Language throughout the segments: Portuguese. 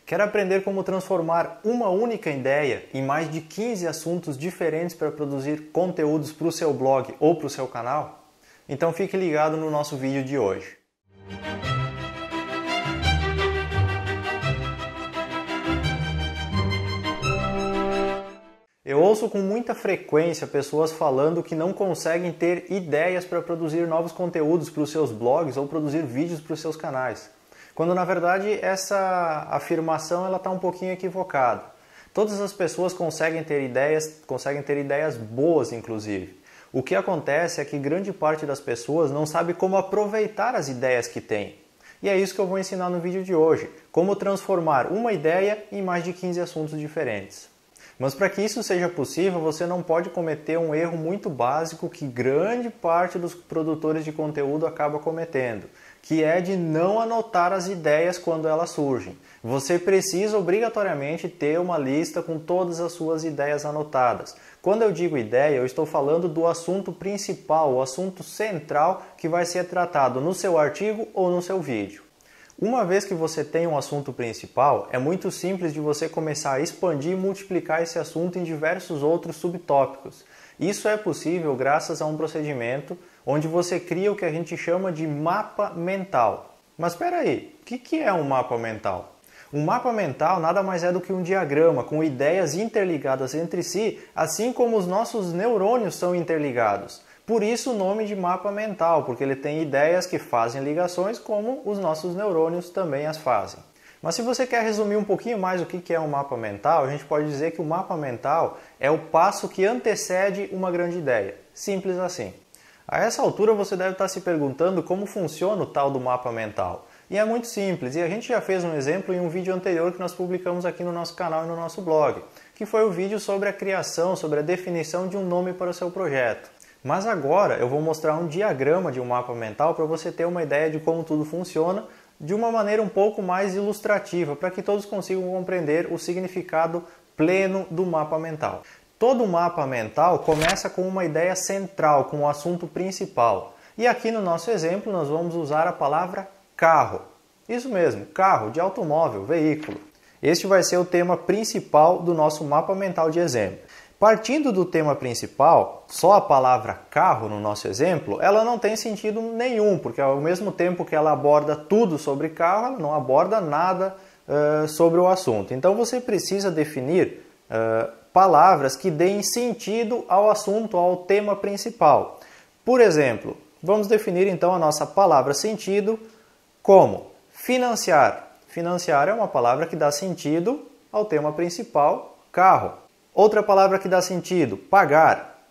Quer aprender como transformar uma única ideia em mais de 15 assuntos diferentes para produzir conteúdos para o seu blog ou para o seu canal? Então fique ligado no nosso vídeo de hoje. Eu ouço com muita frequência pessoas falando que não conseguem ter ideias para produzir novos conteúdos para os seus blogs ou produzir vídeos para os seus canais. Quando na verdade essa afirmação está um pouquinho equivocada. Todas as pessoas conseguem ter ideias boas inclusive. O que acontece é que grande parte das pessoas não sabe como aproveitar as ideias que tem. E é isso que eu vou ensinar no vídeo de hoje, como transformar uma ideia em mais de 15 assuntos diferentes. Mas para que isso seja possível, você não pode cometer um erro muito básico que grande parte dos produtores de conteúdo acaba cometendo, que é de não anotar as ideias quando elas surgem. Você precisa obrigatoriamente ter uma lista com todas as suas ideias anotadas. Quando eu digo ideia, eu estou falando do assunto principal, o assunto central que vai ser tratado no seu artigo ou no seu vídeo. Uma vez que você tem um assunto principal, é muito simples de você começar a expandir e multiplicar esse assunto em diversos outros subtópicos. Isso é possível graças a um procedimento onde você cria o que a gente chama de mapa mental. Mas espera aí, o que é um mapa mental? Um mapa mental nada mais é do que um diagrama com ideias interligadas entre si, assim como os nossos neurônios são interligados. Por isso o nome de mapa mental, porque ele tem ideias que fazem ligações como os nossos neurônios também as fazem. Mas se você quer resumir um pouquinho mais o que é um mapa mental, a gente pode dizer que o mapa mental é o passo que antecede uma grande ideia. Simples assim. A essa altura você deve estar se perguntando como funciona o tal do mapa mental. E é muito simples, e a gente já fez um exemplo em um vídeo anterior que nós publicamos aqui no nosso canal e no nosso blog, que foi o vídeo sobre a criação, sobre a definição de um nome para o seu projeto. Mas agora eu vou mostrar um diagrama de um mapa mental para você ter uma ideia de como tudo funciona de uma maneira um pouco mais ilustrativa, para que todos consigam compreender o significado pleno do mapa mental. Todo mapa mental começa com uma ideia central, com o assunto principal. E aqui no nosso exemplo nós vamos usar a palavra carro. Isso mesmo, carro, de automóvel, veículo. Este vai ser o tema principal do nosso mapa mental de exemplo. Partindo do tema principal, só a palavra carro no nosso exemplo, ela não tem sentido nenhum, porque ao mesmo tempo que ela aborda tudo sobre carro, ela não aborda nada sobre o assunto. Então você precisa definir palavras que deem sentido ao assunto, ao tema principal. Por exemplo, vamos definir então a nossa palavra sentido como financiar. Financiar é uma palavra que dá sentido ao tema principal, carro. Outra palavra que dá sentido, pagar,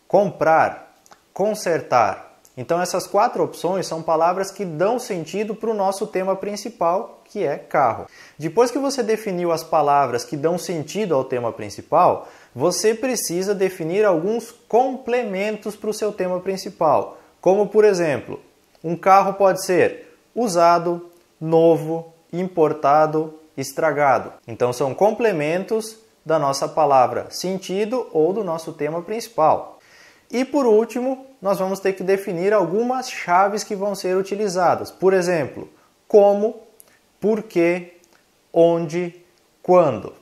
comprar, consertar. Então essas 4 opções são palavras que dão sentido para o nosso tema principal, que é carro. Depois que você definiu as palavras que dão sentido ao tema principal, você precisa definir alguns complementos para o seu tema principal. Como por exemplo, um carro pode ser usado, novo, importado, estragado. Então são complementos da nossa palavra sentido ou do nosso tema principal. E por último, nós vamos ter que definir algumas chaves que vão ser utilizadas. Por exemplo, como, porquê, onde, quando.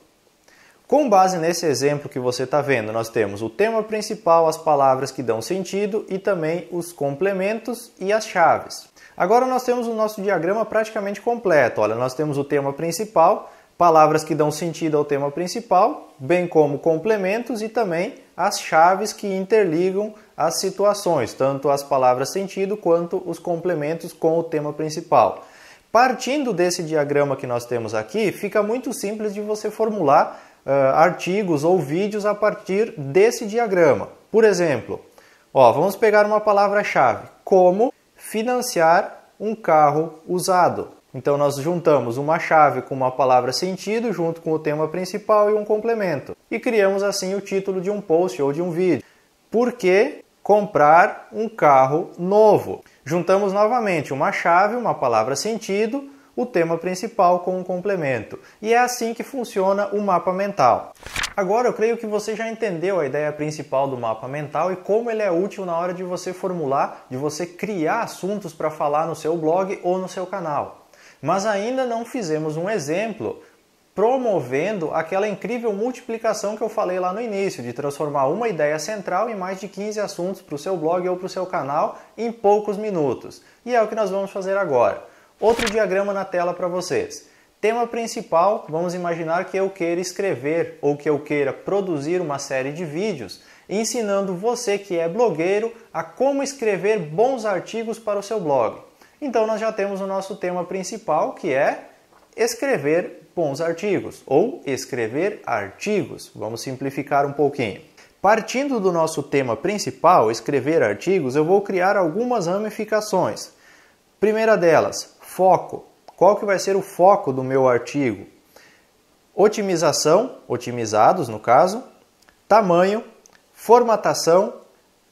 Com base nesse exemplo que você está vendo, nós temos o tema principal, as palavras que dão sentido e também os complementos e as chaves. Agora nós temos o nosso diagrama praticamente completo. Olha, nós temos o tema principal, palavras que dão sentido ao tema principal, bem como complementos e também as chaves que interligam as situações, tanto as palavras sentido quanto os complementos com o tema principal. Partindo desse diagrama que nós temos aqui, fica muito simples de você formular artigos ou vídeos a partir desse diagrama. Por exemplo, vamos pegar uma palavra-chave, como financiar um carro usado. Então nós juntamos uma chave com uma palavra sentido junto com o tema principal e um complemento. E criamos assim o título de um post ou de um vídeo. Por que comprar um carro novo? Juntamos novamente uma chave, uma palavra sentido, o tema principal com um complemento. E é assim que funciona o mapa mental. Agora eu creio que você já entendeu a ideia principal do mapa mental e como ele é útil na hora de você formular, de você criar assuntos para falar no seu blog ou no seu canal. Mas ainda não fizemos um exemplo promovendo aquela incrível multiplicação que eu falei lá no início, de transformar uma ideia central em mais de 15 assuntos para o seu blog ou para o seu canal em poucos minutos. E é o que nós vamos fazer agora. Outro diagrama na tela para vocês. Tema principal, vamos imaginar que eu queira escrever ou que eu queira produzir uma série de vídeos ensinando você que é blogueiro a como escrever bons artigos para o seu blog. Então nós já temos o nosso tema principal, que é escrever bons artigos ou escrever artigos. Vamos simplificar um pouquinho. Partindo do nosso tema principal, escrever artigos, eu vou criar algumas ramificações. Primeira delas, foco. Qual que vai ser o foco do meu artigo? Otimização, otimizados no caso, tamanho, formatação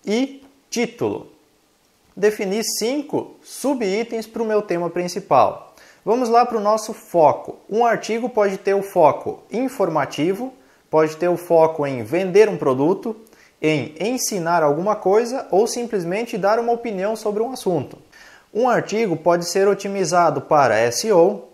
e título. Defini 5 subitens para o meu tema principal. Vamos lá para o nosso foco. Um artigo pode ter o foco informativo, pode ter o foco em vender um produto, em ensinar alguma coisa ou simplesmente dar uma opinião sobre um assunto. Um artigo pode ser otimizado para SEO,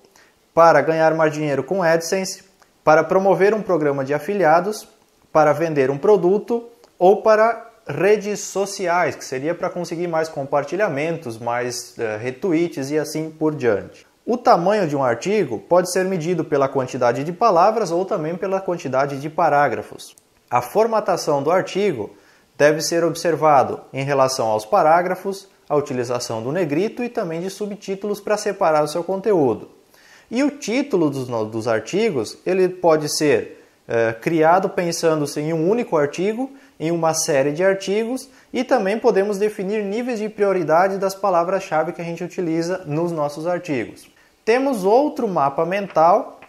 para ganhar mais dinheiro com AdSense, para promover um programa de afiliados, para vender um produto ou para redes sociais, que seria para conseguir mais compartilhamentos, mais retweets e assim por diante. O tamanho de um artigo pode ser medido pela quantidade de palavras ou também pela quantidade de parágrafos. A formatação do artigo deve ser observado em relação aos parágrafos, a utilização do negrito e também de subtítulos para separar o seu conteúdo. E o título dos artigos ele pode ser criado pensando-se em um único artigo, em uma série de artigos e também podemos definir níveis de prioridade das palavras-chave que a gente utiliza nos nossos artigos. Temos outro mapa mental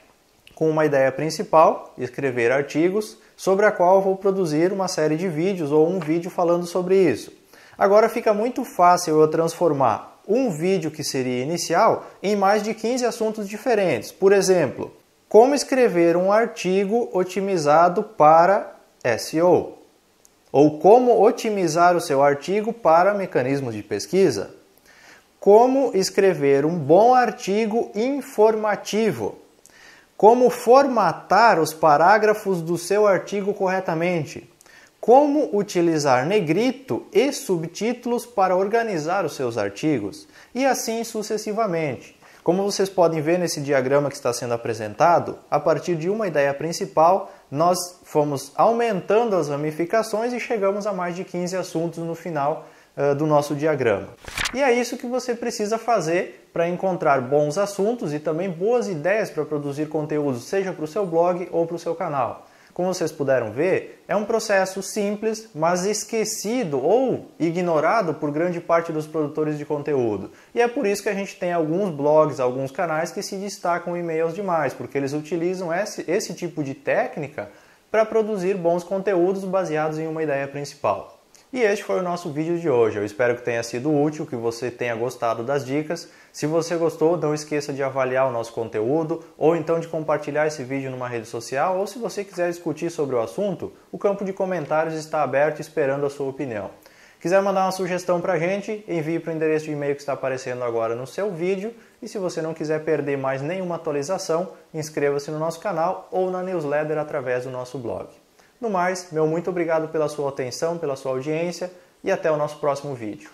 com uma ideia principal, escrever artigos, sobre a qual eu vou produzir uma série de vídeos ou um vídeo falando sobre isso. Agora fica muito fácil eu transformar um vídeo que seria inicial em mais de 15 assuntos diferentes. Por exemplo, como escrever um artigo otimizado para SEO. Ou como otimizar o seu artigo para mecanismos de pesquisa. Como escrever um bom artigo informativo. Como formatar os parágrafos do seu artigo corretamente. Como utilizar negrito e subtítulos para organizar os seus artigos. E assim sucessivamente. Como vocês podem ver nesse diagrama que está sendo apresentado, a partir de uma ideia principal, nós fomos aumentando as ramificações e chegamos a mais de 15 assuntos no final do nosso diagrama. E é isso que você precisa fazer para encontrar bons assuntos e também boas ideias para produzir conteúdo, seja para o seu blog ou para o seu canal. Como vocês puderam ver, é um processo simples, mas esquecido ou ignorado por grande parte dos produtores de conteúdo. E é por isso que a gente tem alguns blogs, alguns canais que se destacam em e-mails demais, porque eles utilizam esse tipo de técnica para produzir bons conteúdos baseados em uma ideia principal. E este foi o nosso vídeo de hoje. Eu espero que tenha sido útil, que você tenha gostado das dicas. Se você gostou, não esqueça de avaliar o nosso conteúdo ou então de compartilhar esse vídeo numa rede social, ou se você quiser discutir sobre o assunto, o campo de comentários está aberto esperando a sua opinião. Quiser mandar uma sugestão para a gente, envie para o endereço de e-mail que está aparecendo agora no seu vídeo. E se você não quiser perder mais nenhuma atualização, inscreva-se no nosso canal ou na newsletter através do nosso blog. No mais, meu muito obrigado pela sua atenção, pela sua audiência e até o nosso próximo vídeo.